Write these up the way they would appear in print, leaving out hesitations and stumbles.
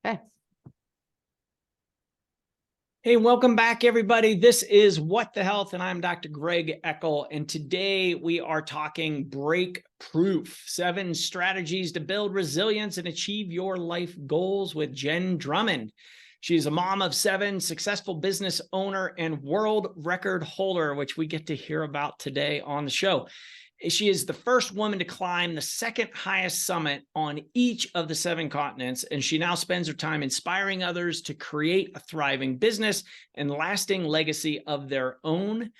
Okay. Hey, welcome back, everybody. This is What the Health, and I'm Dr. Greg Eckel. And today we are talking BreakProof, 7 strategies to build resilience and achieve your life goals with Jen Drummond. She's a mom of 7, successful business owner, and world record holder, which we get to hear about today on the show. She is the first woman to climb the second highest summit on each of the 7 continents, and she now spends her time inspiring others to create a thriving business and lasting legacy of their own.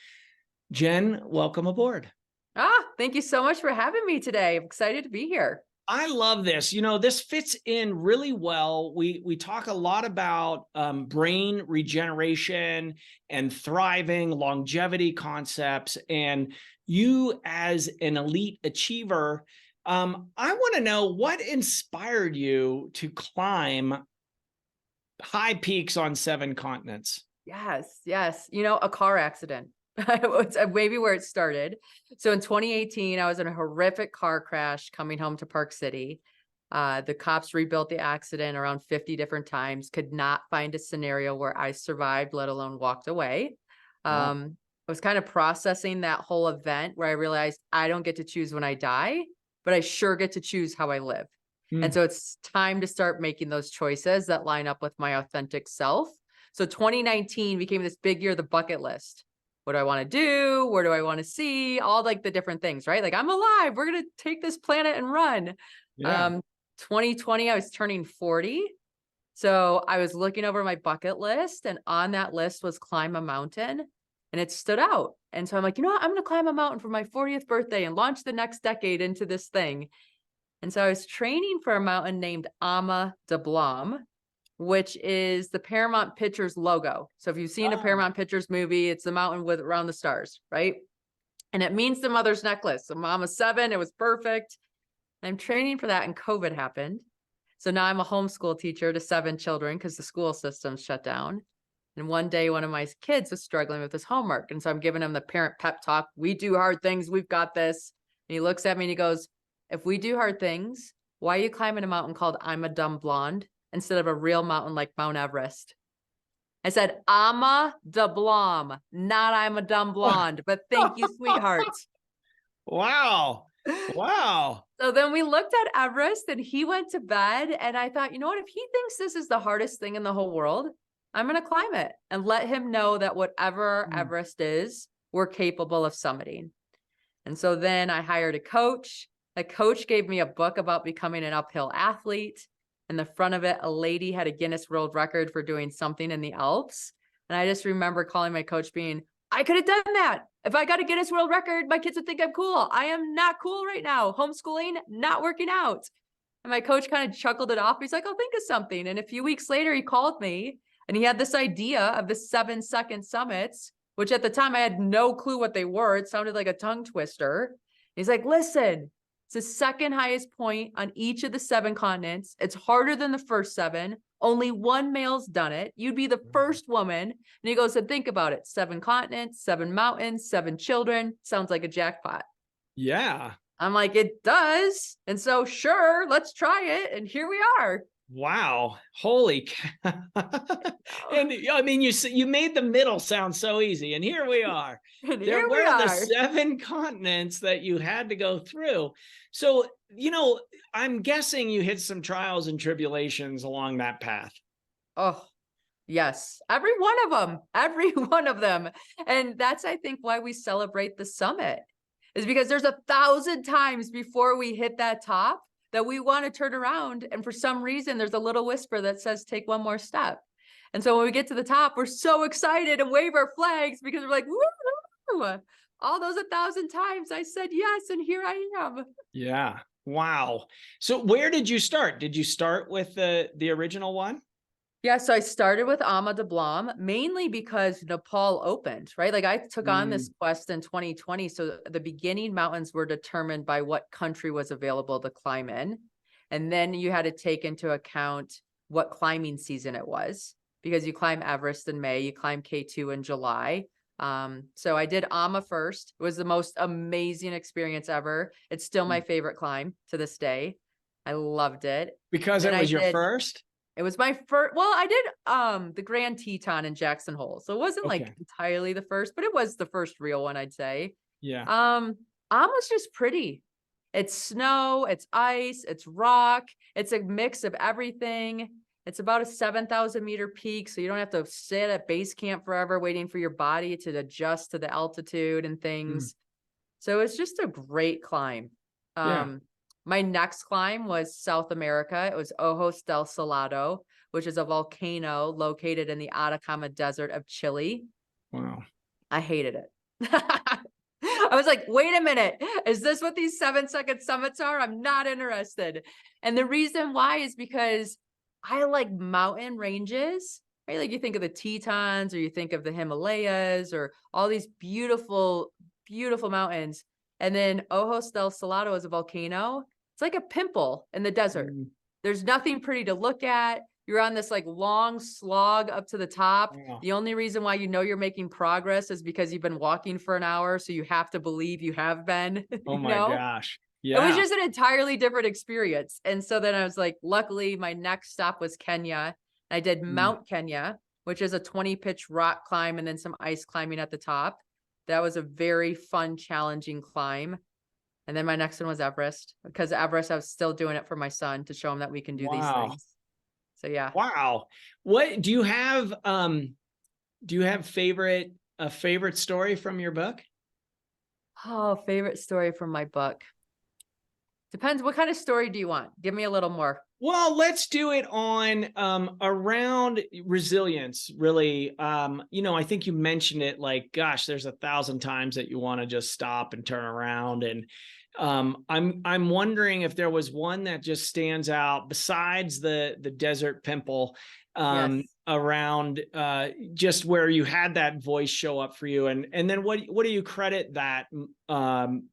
Jen, welcome aboard. Thank you so much for having me today. I'm excited to be here. I love this. You know, this fits in really well. We talk a lot about brain regeneration and thriving, longevity concepts, and you as an elite achiever. I want to know what inspired you to climb high peaks on 7 continents. Yes. You know, a car accident. It's maybe where it started. So in 2018, I was in a horrific car crash coming home to Park City. The cops rebuilt the accident around 50 different times, could not find a scenario where I survived, let alone walked away. Wow. I was kind of processing that whole event where I realized I don't get to choose when I die, but I sure get to choose how I live. And so it's time to start making those choices that line up with my authentic self. So 2019 became this big year of the bucket list. What do I want to do? Where do I want to see? All like the different things, right? Like I'm alive. We're going to take this planet and run. Yeah. 2020, I was turning 40. So I was looking over my bucket list, and on that list was climb a mountain, and it stood out. And so I'm like, you know what? I'm going to climb a mountain for my 40th birthday and launch the next decade into this thing. And so I was training for a mountain named Ama de Blanc, which is the Paramount Pictures logo. So if you've seen a Paramount Pictures movie, it's the mountain with around the stars, right? And it means the mother's necklace. So Mama 7, it was perfect. I'm training for that, and COVID happened. So now I'm a homeschool teacher to 7 children because the school system's shut down. And one day, one of my kids was struggling with his homework. And so I'm giving him the parent pep talk. We do hard things. We've got this. And he looks at me and he goes, if we do hard things, why are you climbing a mountain called I'm a Dumb Blonde instead of a real mountain like Mount Everest? I said, Ama de Blanc, not I'm a dumb blonde, but thank you, sweetheart. Wow. Wow. So then we looked at Everest, and he went to bed, and I thought, you know what, if he thinks this is the hardest thing in the whole world, I'm going to climb it and let him know that whatever Everest is, we're capable of summiting. And so then I hired a coach. A coach gave me a book about becoming an uphill athlete. In the front of it, a lady had a Guinness World Record for doing something in the Alps. And I just remember calling my coach being, I could have done that. If I got a Guinness World Record, my kids would think I'm cool. I am not cool right now. Homeschooling, not working out. And my coach kind of chuckled it off. He's like, I'll think of something. And a few weeks later, he called me, and he had this idea of the 7-second summits, which at the time I had no clue what they were. It sounded like a tongue twister. He's like, listen, it's the second highest point on each of the 7 continents. It's harder than the first 7. Only one male's done it. You'd be the first woman. And he goes, and think about it. 7 continents, 7 mountains, 7 children. Sounds like a jackpot. Yeah. I'm like, it does. And so sure, let's try it. And here we are. Wow. Holy cow. And I mean, you made the middle sound so easy, and here we are. And There here we were the are. 7 continents that you had to go through. So, you know, I'm guessing you hit some trials and tribulations along that path. Oh, yes. Every one of them. And that's, I think, why we celebrate the summit, is because there's 1,000 times before we hit that top that we want to turn around. And for some reason, there's a little whisper that says, take one more step. And so when we get to the top, we're so excited and wave our flags because we're like, woo! All those 1,000 times I said yes, and here I am. Yeah. Wow. So where did you start? Did you start with the original one? Yeah, so I started with Ama de Blanc, mainly because Nepal opened, right? Like I took on this quest in 2020. So the beginning mountains were determined by what country was available to climb in. And then you had to take into account what climbing season it was, because you climb Everest in May, you climb K2 in July. So I did Ama first. It was the most amazing experience ever. It's still my favorite climb to this day. I loved it. Because Then it was I your did- first? It was my first, well, I did the Grand Teton in Jackson Hole. So it wasn't like Okay. entirely the first, but it was the first real one, I'd say. Yeah. Almost just pretty. It's snow, it's ice, it's rock, it's a mix of everything. It's about a 7,000 meter peak, so you don't have to sit at base camp forever waiting for your body to adjust to the altitude and things. So it's just a great climb. Yeah. My next climb was South America. It was Ojos del Salado, which is a volcano located in the Atacama Desert of Chile. Wow. I hated it. I was like, wait a minute. Is this what these 7-second summits are? I'm not interested. And the reason why is because I like mountain ranges, right? Like you think of the Tetons or you think of the Himalayas or all these beautiful, beautiful mountains. And then Ojos del Salado is a volcano. It's like a pimple in the desert. There's nothing pretty to look at. You're on this like long slog up to the top. Wow. The only reason why you know you're making progress is because you've been walking for an hour. So you have to believe you have been, Oh my gosh. It was Yeah. just an entirely different experience. And so then I was like, luckily my next stop was Kenya. I did Mount Kenya, which is a 20-pitch rock climb and then some ice climbing at the top. That was a very fun, challenging climb. And then my next one was Everest, because Everest, I was still doing it for my son to show him that we can do these things. So yeah. Wow. What do you have? A favorite story from your book? Oh, favorite story from my book. Depends. What kind of story do you want? Give me a little more. Well, let's do it on around resilience, really. I think you mentioned it like, gosh, there's 1,000 times that you want to just stop and turn around. And I'm wondering if there was one that just stands out besides the desert pimple around just where you had that voice show up for you. And then what do you credit that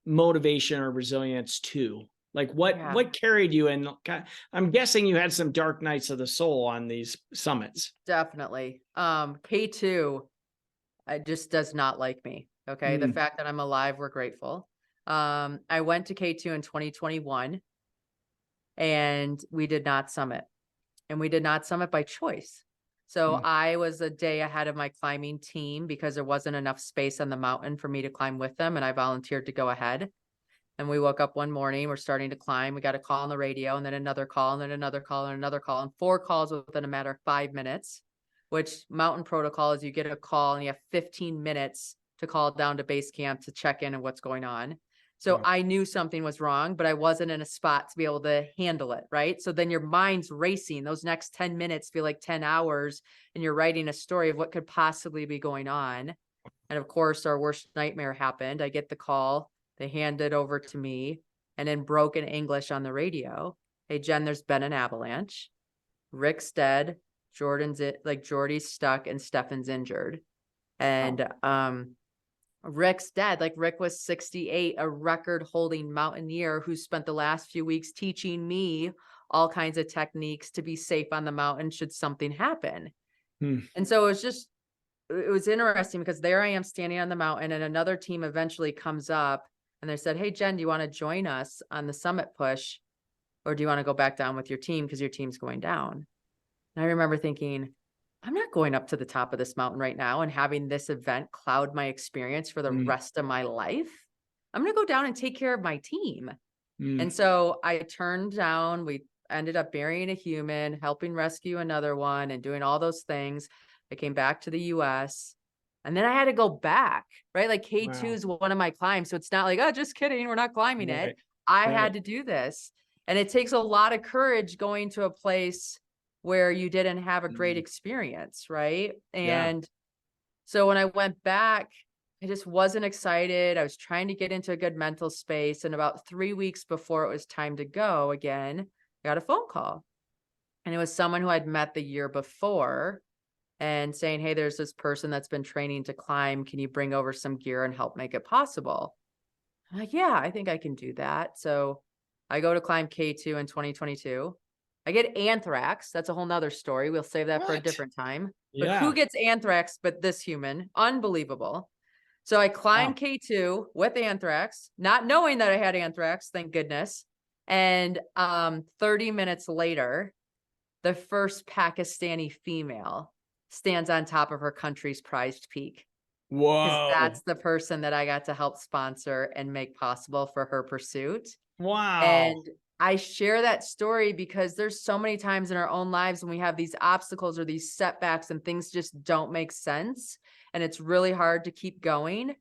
motivation or resilience to? Like what carried you? And I'm guessing you had some dark nights of the soul on these summits. Definitely. K2, it just does not like me. Okay. The fact that I'm alive, we're grateful. I went to K2 in 2021 and we did not summit, and we did not summit by choice. So I was a day ahead of my climbing team because there wasn't enough space on the mountain for me to climb with them. And I volunteered to go ahead. And we woke up one morning, we're starting to climb. We got a call on the radio and then another call and then another call and another call, and 4 calls within a matter of 5 minutes, which mountain protocol is you get a call and you have 15 minutes to call down to base camp to check in on what's going on. So I knew something was wrong, but I wasn't in a spot to be able to handle it. Right. So then your mind's racing. Those next 10 minutes feel like 10 hours and you're writing a story of what could possibly be going on. And of course, our worst nightmare happened. I get the call. They hand it over to me, and in broken English on the radio, hey, Jen, there's been an avalanche. Rick's dead. Jordy's stuck and Stefan's injured. And Rick's dead. Like Rick was 68, a record holding mountaineer who spent the last few weeks teaching me all kinds of techniques to be safe on the mountain should something happen. And so it was interesting because there I am standing on the mountain, and another team eventually comes up and they said, hey, Jen, do you want to join us on the summit push? Or do you want to go back down with your team because your team's going down? And I remember thinking, I'm not going up to the top of this mountain right now and having this event cloud my experience for the rest of my life. I'm going to go down and take care of my team. And so I turned down, we ended up burying a human, helping rescue another one, and doing all those things. I came back to the US, and then I had to go back, right? Like K2 is one of my climbs. So it's not like, oh, just kidding, we're not climbing it. I had to do this. And it takes a lot of courage going to a place where you didn't have a great experience, right? And so when I went back, I just wasn't excited. I was trying to get into a good mental space. And about 3 weeks before it was time to go again, I got a phone call. And it was someone who I'd met the year before and saying, hey, there's this person that's been training to climb. Can you bring over some gear and help make it possible? I'm like, yeah, I think I can do that. So I go to climb K2 in 2022. I get anthrax. That's a whole nother story. We'll save that for a different time. But who gets anthrax but this human? Unbelievable. So I climbed K2 with anthrax, not knowing that I had anthrax, thank goodness. And 30 minutes later, the first Pakistani female stands on top of her country's prized peak. Because Whoa. that's the person that I got to help sponsor and make possible for her pursuit. Wow. And I share that story because there's so many times in our own lives when we have these obstacles or these setbacks and things just don't make sense. And it's really hard to keep going.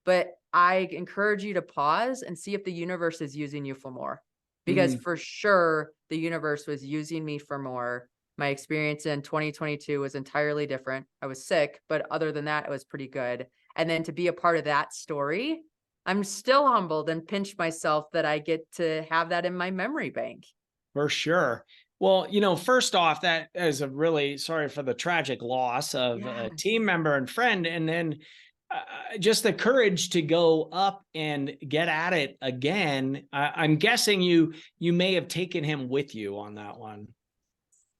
But I encourage you to pause and see if the universe is using you for more. Because Mm, for sure, the universe was using me for more. My experience in 2022 was entirely different. I was sick, but other than that, it was pretty good. And then to be a part of that story, I'm still humbled and pinch myself that I get to have that in my memory bank. for sure. Well, first off, that is a really sorry for the tragic loss of a team Yes. member and friend. And then just the courage to go up and get at it again. I'm guessing you may have taken him with you on that one.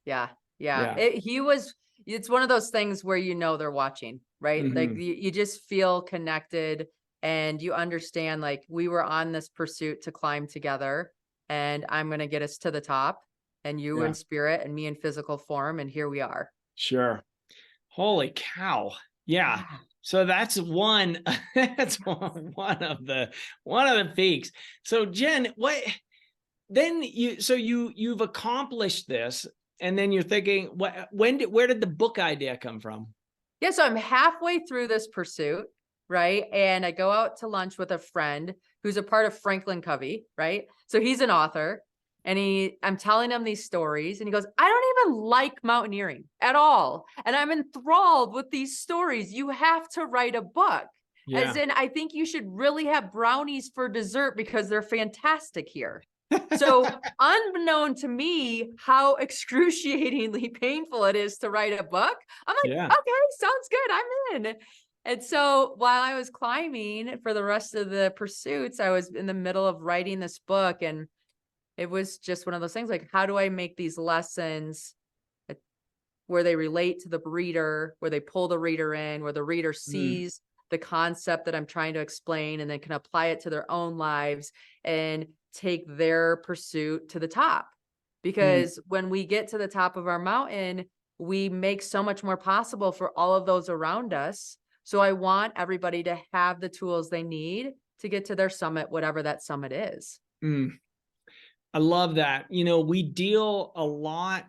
Yeah. Yeah. Yeah. It's one of those things where they're watching, right? Like Hmm. you just feel connected and you understand like we were on this pursuit to climb together and I'm going to get us to the top and you in Yeah. spirit and me in physical form. And here we are. Sure. Holy cow. Yeah. Yeah. So that's one that's one of the peaks. So Jen, what then you've accomplished this and then you're thinking where did the book idea come from? Yeah, so I'm halfway through this pursuit, right? And I go out to lunch with a friend who's a part of Franklin Covey, right? So he's an author and I'm telling him these stories and he goes, "I don't even like mountaineering at all. And I'm enthralled with these stories. You have to write a book. As Yeah. in, I think you should really have brownies for dessert because they're fantastic here." So, unbeknown to me, how excruciatingly painful it is to write a book, I'm Yeah. like, okay, sounds good. I'm in. And so while I was climbing for the rest of the pursuits, I was in the middle of writing this book. And it was just one of those things like, how do I make these lessons where they relate to the reader, where they pull the reader in, where the reader Mm, sees the concept that I'm trying to explain and then can apply it to their own lives and take their pursuit to the top. mm, Because when we get to the top of our mountain, we make so much more possible for all of those around us. So I want everybody to have the tools they need to get to their summit, whatever that summit is. mm. I love that. We deal a lot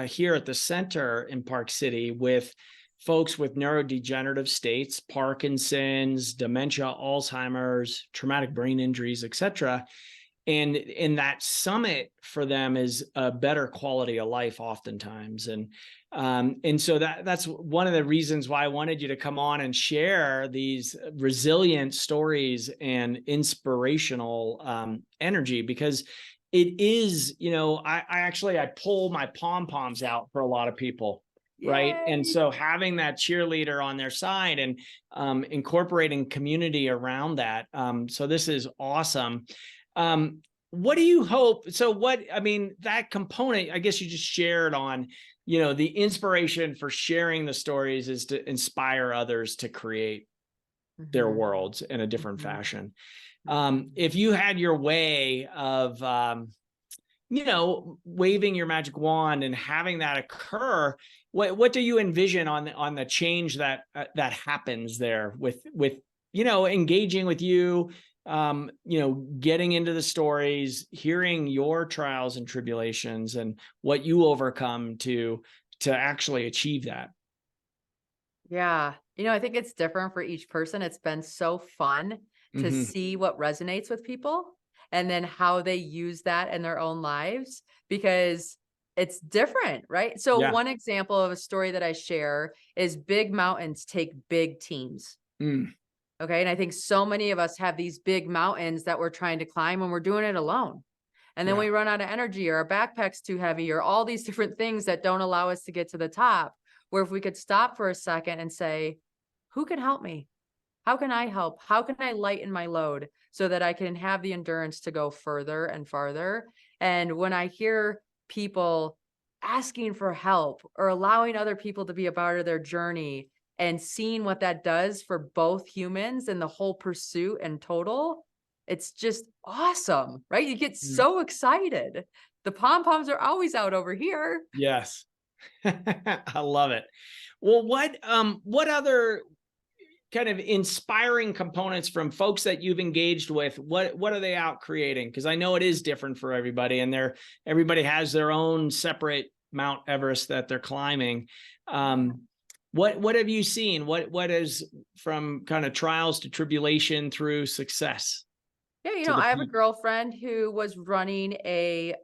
here at the center in Park City with folks with neurodegenerative states, Parkinson's, dementia, Alzheimer's, traumatic brain injuries, etc. And in that summit for them is a better quality of life oftentimes. And so that's one of the reasons why I wanted you to come on and share these resilient stories and inspirational energy, because it is, I pull my pom-poms out for a lot of people. Right. And Yay. so having that cheerleader on their side and incorporating community around that. So this is awesome. What do you hope? So that component, I guess you just shared on, the inspiration for sharing the stories is to inspire others to create their Mhm, worlds in a different mhm, fashion. mhm. If you had your way of, waving your magic wand and having that occur, what do you envision on the change that happens there with engaging with you, getting into the stories, hearing your trials and tribulations and what you overcome to actually achieve that? Yeah. I think it's different for each person. It's been so fun to Hmm. see what resonates with people and then how they use that in their own lives because it's different, right? So, Yeah. one example of a story that I share is big mountains take big teams. Mm, Okay. And I think so many of us have these big mountains that we're trying to climb and we're doing it alone. And then yeah. we run out of energy or our backpack's too heavy or all these different things that don't allow us to get to the top. Where if we could stop for a second and say, who can help me? How can I help? How can I lighten my load so that I can have the endurance to go further and farther? And when I hear people asking for help or allowing other people to be a part of their journey and seeing what that does for both humans and the whole pursuit and total, it's just awesome, right? You get Mm. so excited. The pom-poms are always out over here. Yes. I love it. Well, what other kind of inspiring components from folks that you've engaged with, what are they out creating? Because I know it is different for everybody, and everybody has their own separate Mount Everest that they're climbing. What have you seen? What is, from kind of trials to tribulation through success? Yeah, you know, I have a girlfriend who was running a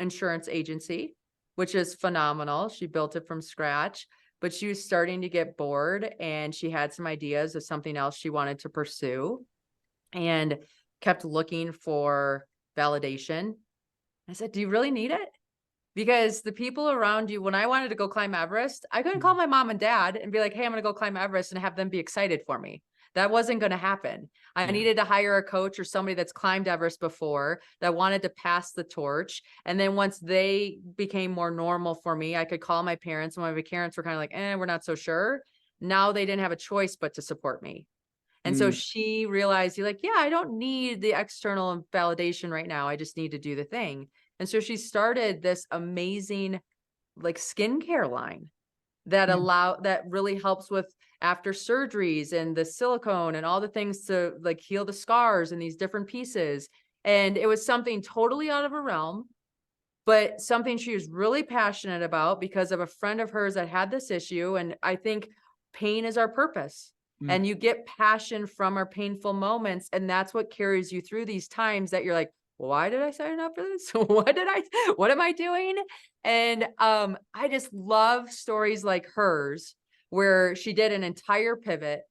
insurance agency, which is phenomenal. She built it from scratch, but she was starting to get bored, and she had some ideas of something else she wanted to pursue and kept looking for validation. I said, "Do you really need it?" Because the people around you, when I wanted to go climb Everest, I couldn't call my mom and dad and be like, "Hey, I'm going to go climb Everest," and have them be excited for me. That wasn't going to happen. I needed to hire a coach or somebody that's climbed Everest before, that wanted to pass the torch. And then once they became more normal for me, I could call my parents. And my parents were kind of like, we're not so sure. Now they didn't have a choice but to support me. And so she realized, you're like, yeah, I don't need the external validation right now. I just need to do the thing. And so she started this amazing like skincare line that really helps with after surgeries and the silicone and all the things to like heal the scars and these different pieces. And it was something totally out of her realm, but something she was really passionate about because of a friend of hers that had this issue. And I think pain is our purpose. And you get passion from our painful moments. And that's what carries you through these times that you're like, why did I sign up for this? What am I doing? And I just love stories like hers, where she did an entire pivot,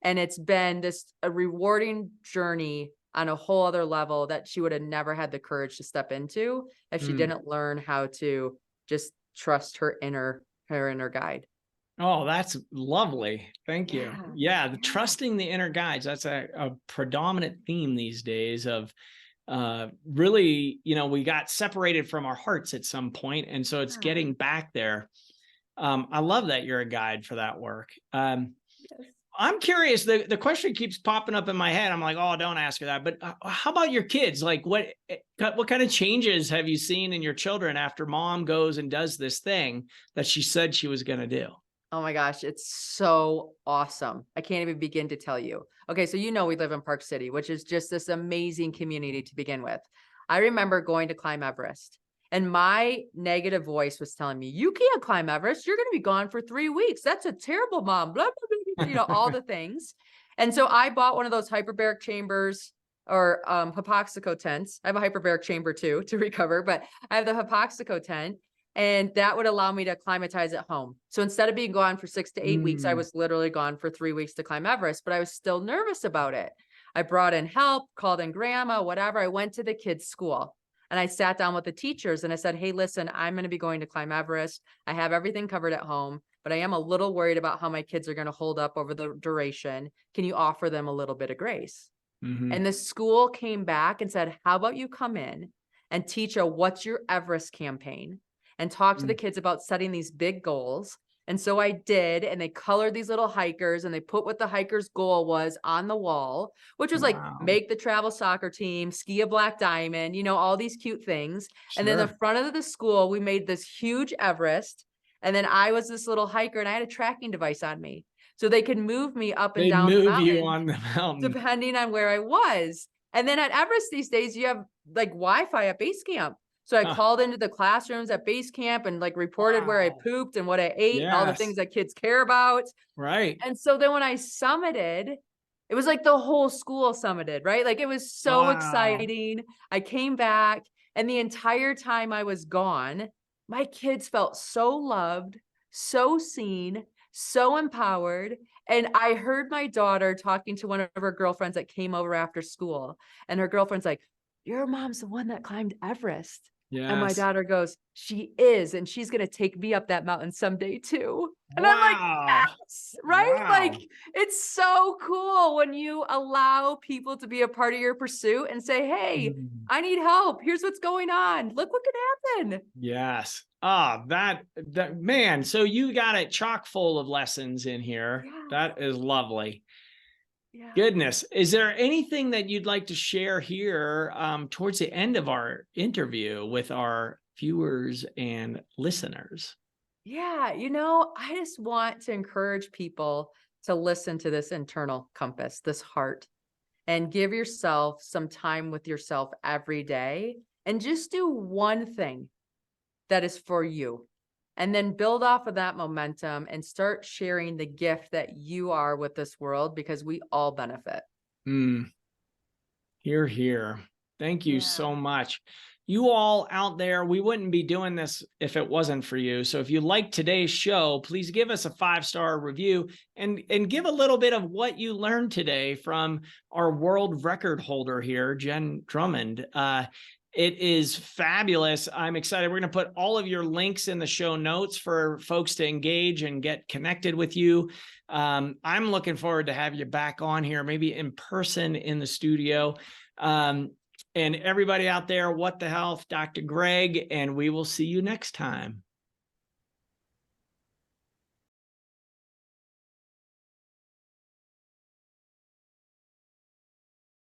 and it's been a rewarding journey on a whole other level that she would have never had the courage to step into if she didn't learn how to just trust her inner guide. Oh, that's lovely. Thank you. Yeah, trusting the inner guides. That's a predominant theme these days of really, we got separated from our hearts at some point. And so it's getting back there. I love that you're a guide for that work. I'm curious, the question keeps popping up in my head. I'm like, oh, don't ask her that. But how about your kids? Like what kind of changes have you seen in your children after mom goes and does this thing that she said she was going to do? Oh my gosh, it's so awesome. I can't even begin to tell you. Okay, so we live in Park City, which is just this amazing community to begin with. I remember going to climb Everest, and my negative voice was telling me, "You can't climb Everest. You're going to be gone for 3 weeks. That's a terrible mom." Blah, blah, blah, all the things. And so I bought one of those hyperbaric chambers or hypoxico tents. I have a hyperbaric chamber too to recover, but I have the hypoxico tent. And that would allow me to acclimatize at home. So instead of being gone for 6 to 8 weeks, I was literally gone for 3 weeks to climb Everest, but I was still nervous about it. I brought in help, called in grandma, whatever. I went to the kids' school and I sat down with the teachers and I said, "Hey, listen, I'm going to be going to climb Everest. I have everything covered at home, but I am a little worried about how my kids are going to hold up over the duration. Can you offer them a little bit of grace?" And the school came back and said, "How about you come in and teach a What's Your Everest campaign and talk to the kids about setting these big goals?" And so I did, and they colored these little hikers and they put what the hiker's goal was on the wall, which was like make the travel soccer team, ski a black diamond, all these cute things. And then the front of the school, we made this huge Everest. And then I was this little hiker and I had a tracking device on me. So they could move me up and down the mountain, you on the mountain, depending on where I was. And then at Everest these days, you have like Wi-Fi at base camp. So I called into the classrooms at base camp and like reported where I pooped and what I ate and all the things that kids care about. Right. And so then when I summited, it was like the whole school summited, right? Like it was so exciting. I came back, and the entire time I was gone, my kids felt so loved, so seen, so empowered. And I heard my daughter talking to one of her girlfriends that came over after school, and her girlfriend's like, "Your mom's the one that climbed Everest." And my daughter goes, "She is, and she's going to take me up that mountain someday too." And I'm like, yes, right? Like, it's so cool when you allow people to be a part of your pursuit and say, "Hey, I need help. Here's what's going on. Look what could happen." Yes. That man. So you got it chock full of lessons in here. That is lovely. Yeah. Goodness. Is there anything that you'd like to share here towards the end of our interview with our viewers and listeners? Yeah, I just want to encourage people to listen to this internal compass, this heart, and give yourself some time with yourself every day and just do one thing that is for you. And then build off of that momentum and start sharing the gift that you are with this world because we all benefit. Hear, hear. Thank you Yeah. so much. You all out there, we wouldn't be doing this if it wasn't for you. So if you like today's show, please give us a 5-star review and give a little bit of what you learned today from our world record holder here, Jen Drummond. It is fabulous. I'm excited. We're going to put all of your links in the show notes for folks to engage and get connected with you. I'm looking forward to have you back on here, maybe in person in the studio. And everybody out there, what the health, Dr. Greg, and we will see you next time.